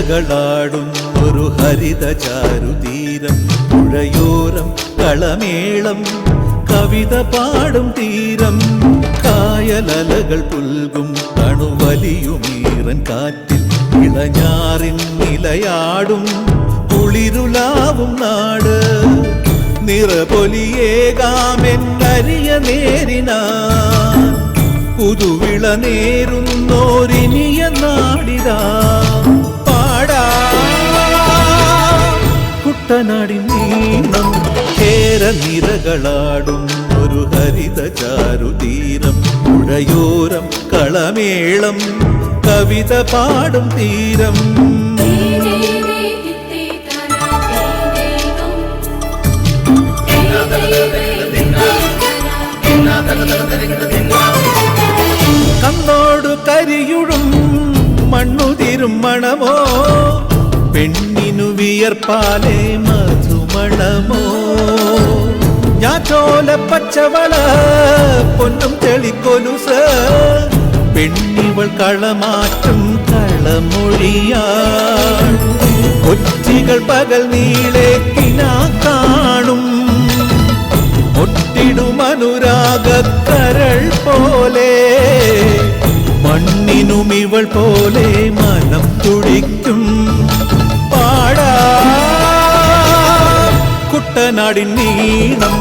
നിരകളാടുന്നൊരു ഹരിത ചാരുതീരം, പുഴയോരം കളമേളം കവിത പാടും തീരം, കായലലകൾ പുൽകും കണുവലിയുമീറൻ കാറ്റിൽ ഇളഞ്ഞാറിൻ നിലയാടും കുളിരുലാവും നാട്. നിറപൊലിയേകാമെന്നരിയ നേരിനാ പുതുവിള നേരുന്നോരിനിയ നാടിതാ പാടാ. കുട്ടനാടിൻ നീണം കേര നിരകളാടും ഒരു ഹരിത ചാരുതീരം, പുഴയോരം കളമേളം കവിത പാടും തീരം. കണ്ണോടു കരിയുഴും മണ്ണുതിരും മണമോ, പെണ്ണിനു വിയർപ്പാലേ മധുമണമോ, ഞാറ്റോല പച്ചവള പൊന്നും തെളിക്കൊലുസ്, പെണ്ണിവൾ കളമാറ്റും കളമൊഴിയാൾ. കൊച്ചികൾ പകൽ നീളെ കിനാ കാണും, ഒട്ടിടുമനുരാഗക്കരൾ പോലെ, മണ്ണിനും ഇവൾ പോലെ മനം തുടിക്കും പാടാ. കുട്ടനാടിൻ നീണം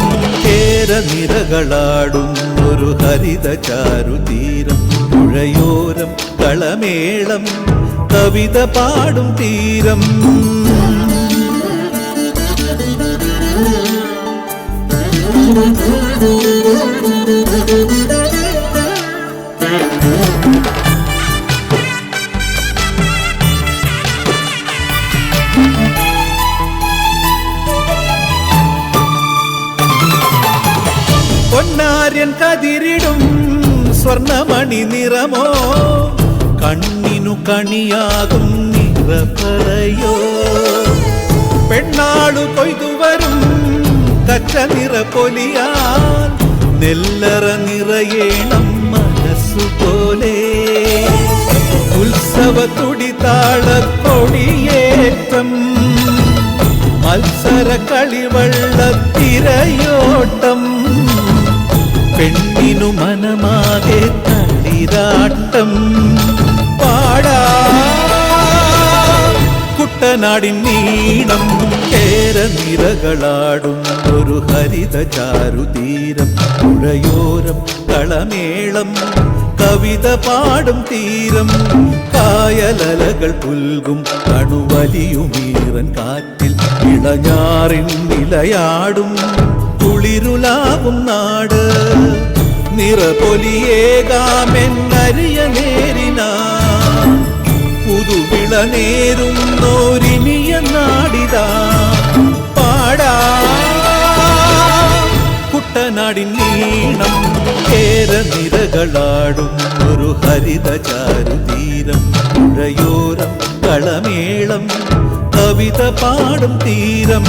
കേര നിരകളാടും ഒരു ഹരിത ചാരുതീരം, പുഴയോരം കളമേളം കവിത പാടും തീരം. പൊന്നാര്യൻ കതിരിടും സ്വർണമണി നിറമോ, കണ്ണിനു കണിയാകും നിറപറയോ, പെണ്ണാളു കൊയ്തുവരും കച്ച നിറപൊലിയാൽ നെല്ലറ നിറയേണം മനസ്സുപോലെ. ഉത്സവ തുടിതാള കൊടിയേറ്റം, മത്സര കളിവള്ളത്തിരയോട്ടം, പെണ്ണിനു മനമാകെ തളിരാട്ടം പാടാ. കുട്ടനാടിൻ നീണം കേര നിരകളാടും ഒരു ഹരിത ചാരുതീരം, പുഴയോരം കളമേളം കവിത പാടും തീരം, കായലലകൾ പുൽകും കണുവലിയുമീറൻ കാറ്റിൽ ഇളഞ്ഞാറിൻ നിലയാടും കുളിരുലാവും നാട്. നിറപൊലിയേകാമെന്നരിയ നേരിനാ പുതുവിള നേരുന്നോരിനിയ നാടിതാ പാടാ. കുട്ടനാടിൻ നീണം കേര നിരകളാടും ഒരു ഹരിത ചാരുതീരം, പുഴയോരം കളമേളം കവിത പാടും തീരം.